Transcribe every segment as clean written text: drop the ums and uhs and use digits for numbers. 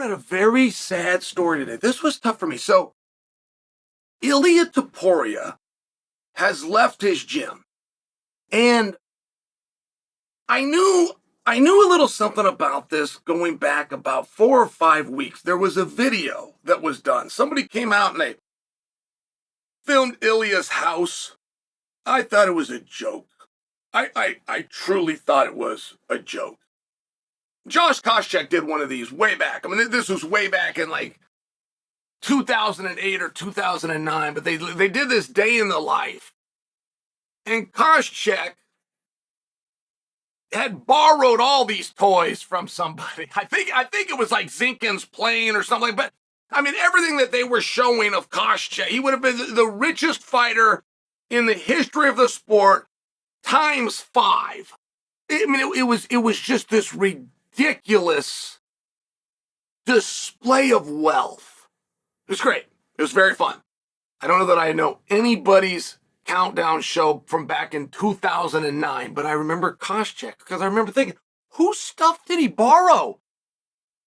read a very sad story today. This was tough for me. So, Ilia Topuria has left his gym. And I knew a little something about this going back about 4 or 5 weeks. There was a video that was done. Somebody came out and they filmed Ilia's house. I thought it was a joke. I truly thought it was a joke. Josh Koschek did one of these way back. I mean, this was way back in like 2008 or 2009, but they did this day in the life. And Koschek had borrowed all these toys from somebody. I think it was like Zinkin's plane or something. But I mean, everything that they were showing of Koschek, he would have been the richest fighter in the history of the sport times 5. I mean, it was just this ridiculous display of wealth. It was great. It was very fun. I don't know that I know anybody's countdown show from back in 2009, but I remember Koschek because I remember thinking, whose stuff did he borrow?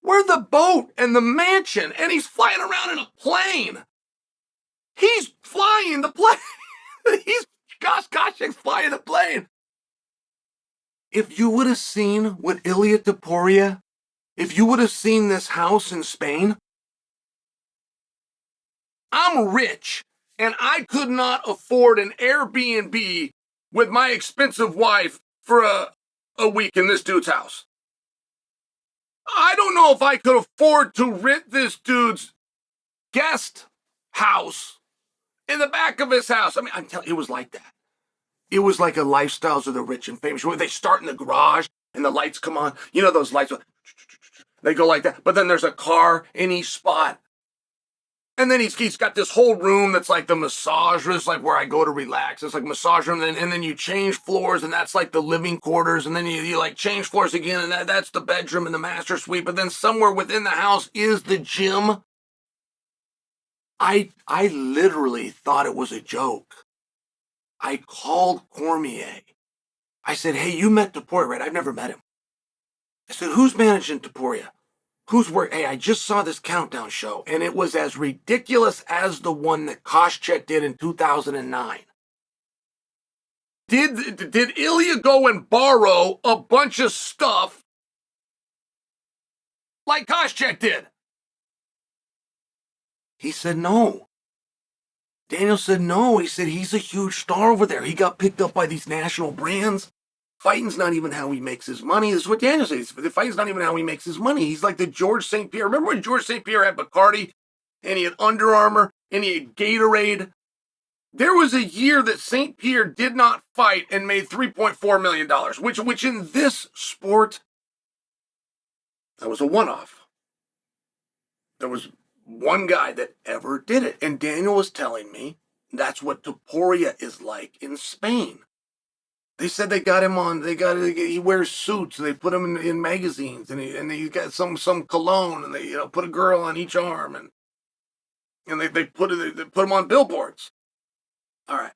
Where the boat and the mansion, and he's flying around in a plane. He's flying the plane. Koschek's flying the plane. If you would have seen what Ilia Topuria, if you would have seen this house in Spain, I'm rich, and I could not afford an Airbnb with my expensive wife for a week in this dude's house. I don't know if I could afford to rent this dude's guest house in the back of his house. I mean, I'm telling you, it was like that. It was like a Lifestyles of the Rich and Famous where they start in the garage and the lights come on. You know those lights, they go like that. But then there's a car in each spot. And then he's got this whole room that's like the massage room. It's like where I go to relax. It's like massage room. And then you change floors, and that's like the living quarters. And then you like change floors again, and that's the bedroom and the master suite. But then somewhere within the house is the gym. I literally thought it was a joke. I called Cormier. I said, hey, you met Topuria, right? I've never met him. I said, who's managing Topuria? Who's work? Hey, I just saw this countdown show, and it was as ridiculous as the one that Koschek did in 2009. Did Ilia go and borrow a bunch of stuff like Koschek did? He said no. Daniel said no. He said he's a huge star over there. He got picked up by these national brands. Fighting's not even how he makes his money. This is what Daniel says. The fighting's not even how he makes his money. He's like the George St Pierre. Remember when George St Pierre had Bacardi and he had Under Armour and he had Gatorade? There was a year that St Pierre did not fight and made $3.4 million, which in this sport, that was a one-off. There was one guy that ever did it. And Daniel was telling me that's what Topuria is like in Spain. They said they got him on, he wears suits, and they put him in magazines, and he got some cologne, and they put a girl on each arm, and they put him on billboards. All right.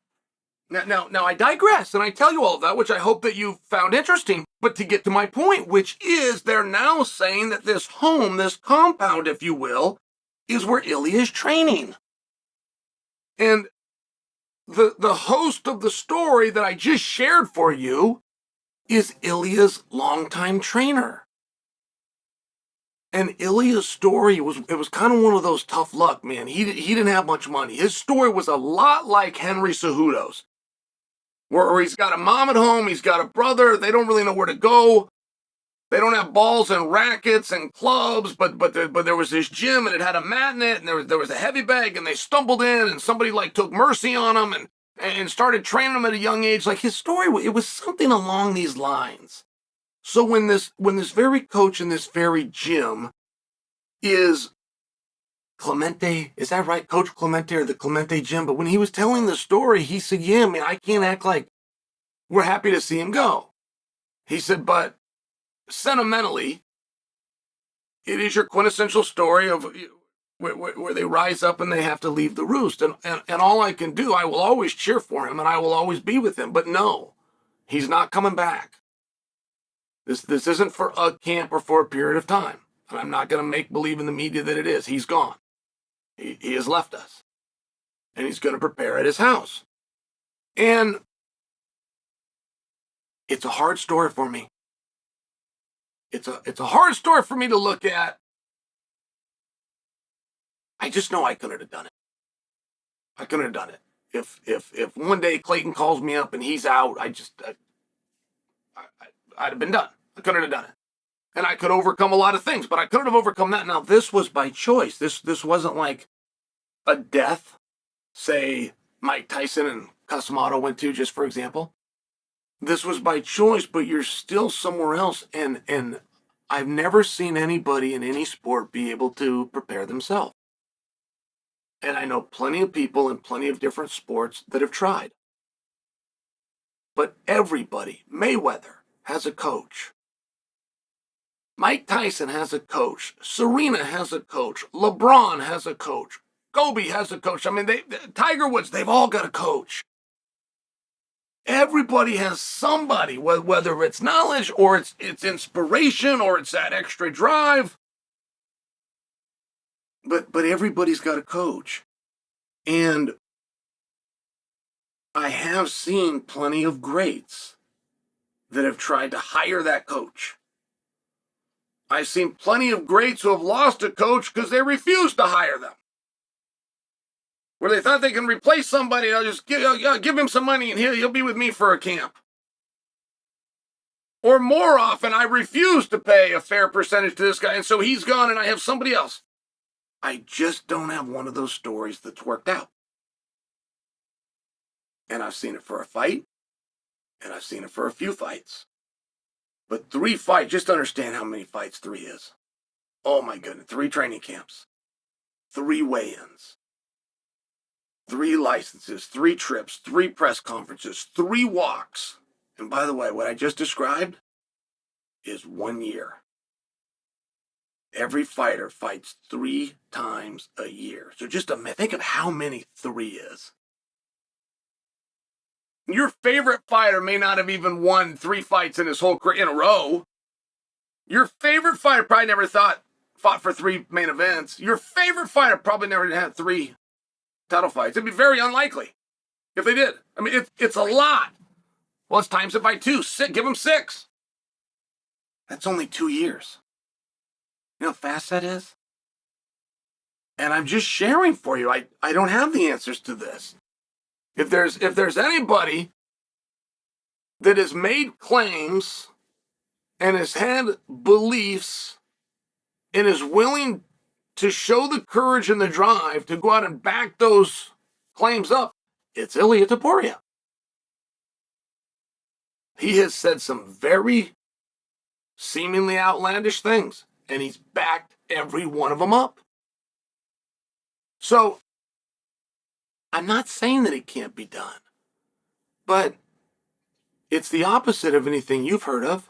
Now I digress, and I tell you all of that, which I hope that you found interesting, but to get to my point, which is they're now saying that this home, this compound, if you will, is where Ilia is training. And the host of the story that I just shared for you is Ilia's longtime trainer. And Ilia's story was kind of one of those tough luck, man. He didn't have much money. His story was a lot like Henry Cejudo's, where he's got a mom at home, he's got a brother, they don't really know where to go. They don't have balls and rackets and clubs, but there was this gym, and it had a mat in it, and there was a heavy bag, and they stumbled in, and somebody like took mercy on them and started training them at a young age. Like his story, it was something along these lines. So when this very coach in this very gym is Clemente, is that right? Coach Clemente or the Clemente Gym? But when he was telling the story, he said, yeah, man, I can't act like we're happy to see him go. He said, but sentimentally, it is your quintessential story of where they rise up and they have to leave the roost. And all I can do, I will always cheer for him and I will always be with him. But no, he's not coming back. This isn't for a camp or for a period of time. And I'm not going to make believe in the media that it is. He's gone. He has left us. And he's going to prepare at his house. And it's a hard story for me. It's a hard story for me to look at. I just know I couldn't have done it. I couldn't have done it. If one day Clayton calls me up and he's out, I'd have been done. I couldn't have done it. And I could overcome a lot of things, but I couldn't have overcome that. Now, this was by choice. This wasn't like a death, say Mike Tyson and Cosmato went to, just for example. This was by choice, but you're still somewhere else. And I've never seen anybody in any sport be able to prepare themselves. And I know plenty of people in plenty of different sports that have tried. But everybody, Mayweather has a coach. Mike Tyson has a coach. Serena has a coach. LeBron has a coach. Kobe has a coach. I mean, Tiger Woods, they've all got a coach. Everybody has somebody, whether it's knowledge or it's inspiration or it's that extra drive. But everybody's got a coach. And I have seen plenty of greats that have tried to hire that coach. I've seen plenty of greats who have lost a coach because they refused to hire them. Where they thought they can replace somebody, I'll just give him some money and he'll be with me for a camp. Or more often, I refuse to pay a fair percentage to this guy, and so he's gone and I have somebody else. I just don't have one of those stories that's worked out. And I've seen it for a fight, and I've seen it for a few fights. But 3 fights, just understand how many fights 3 is. Oh my goodness, 3 training camps, 3 weigh-ins, 3 licenses, 3 trips, 3 press conferences, 3 walks. And by the way, what I just described is 1 year. Every fighter fights 3 times a year. So just think of how many 3 is. Your favorite fighter may not have even won 3 fights in his whole career in a row. Your favorite fighter probably never fought for 3 main events. Your favorite fighter probably never had 3 title fights. It'd be very unlikely if they did. I mean, it's a lot. Well, let's times it by 2. Give them 6. That's only 2 years. You know how fast that is? And I'm just sharing for you. I don't have the answers to this. If there's anybody that has made claims and has had beliefs and is willing to show the courage and the drive to go out and back those claims up, it's Ilia Topuria. He has said some very seemingly outlandish things, and he's backed every one of them up. So, I'm not saying that it can't be done, but it's the opposite of anything you've heard of.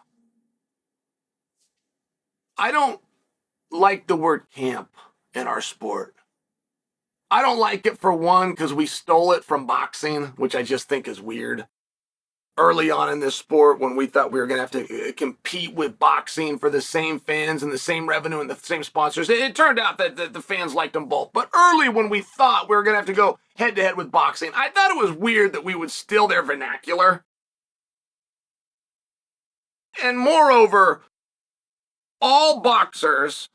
I don't like the word camp in our sport. I don't like it for one because we stole it from boxing, which I just think is weird. Early on in this sport, when we thought we were going to have to compete with boxing for the same fans and the same revenue and the same sponsors, it turned out that the fans liked them both. But early when we thought we were going to have to go head-to-head with boxing, I thought it was weird that we would steal their vernacular. And moreover, all boxers,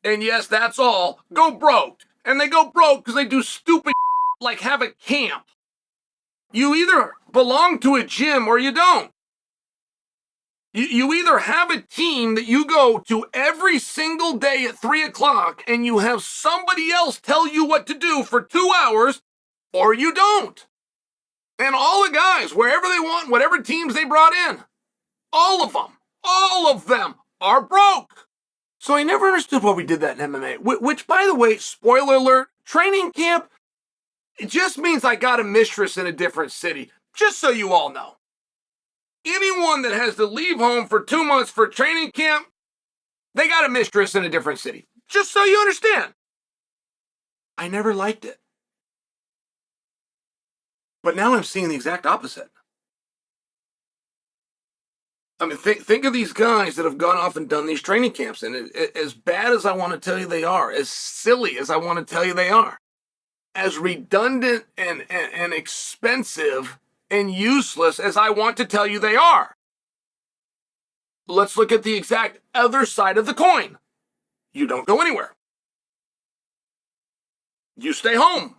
and yes, that's all, go broke. And they go broke because they do stupid like have a camp. You either belong to a gym or you don't. You either have a team that you go to every single day at 3 o'clock and you have somebody else tell you what to do for 2 hours, or you don't. And all the guys, wherever they want, whatever teams they brought in, all of them are broke. So I never understood why we did that in MMA, which, by the way, spoiler alert, training camp, it just means I got a mistress in a different city, just so you all know. Anyone that has to leave home for 2 months for training camp, they got a mistress in a different city, just so you understand. I never liked it. But now I'm seeing the exact opposite. I mean, think of these guys that have gone off and done these training camps, and as bad as I want to tell you they are, as silly as I want to tell you they are, as redundant and expensive and useless as I want to tell you they are, let's look at the exact other side of the coin. You don't go anywhere. You stay home.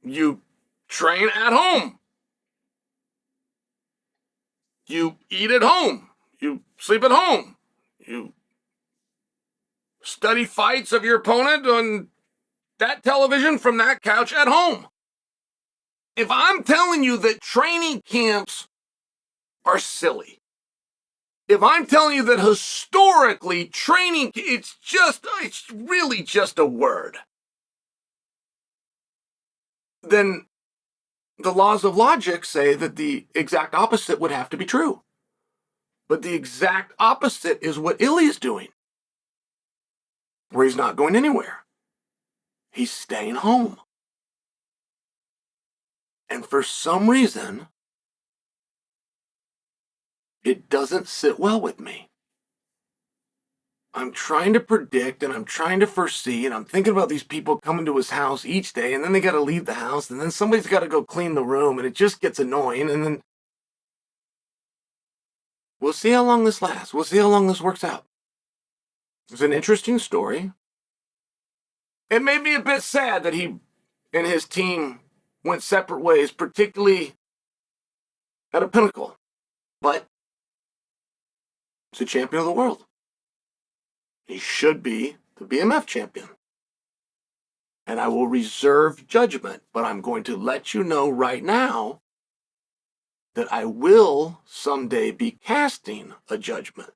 You train at home. You eat at home. You sleep at home. You study fights of your opponent on that television from that couch at home. If I'm telling you that training camps are silly, if I'm telling you that historically training, it's really just a word, then the laws of logic say that the exact opposite would have to be true. But the exact opposite is what Ilia's doing, where he's not going anywhere. He's staying home. And for some reason, it doesn't sit well with me. I'm trying to predict and I'm trying to foresee, and I'm thinking about these people coming to his house each day, and then they got to leave the house, and then somebody's got to go clean the room, and it just gets annoying, and then we'll see how long this lasts. We'll see how long this works out. It's an interesting story. It made me a bit sad that he and his team went separate ways, particularly at a pinnacle. But he's a champion of the world. He should be the BMF champion. And I will reserve judgment, but I'm going to let you know right now that I will someday be casting a judgment.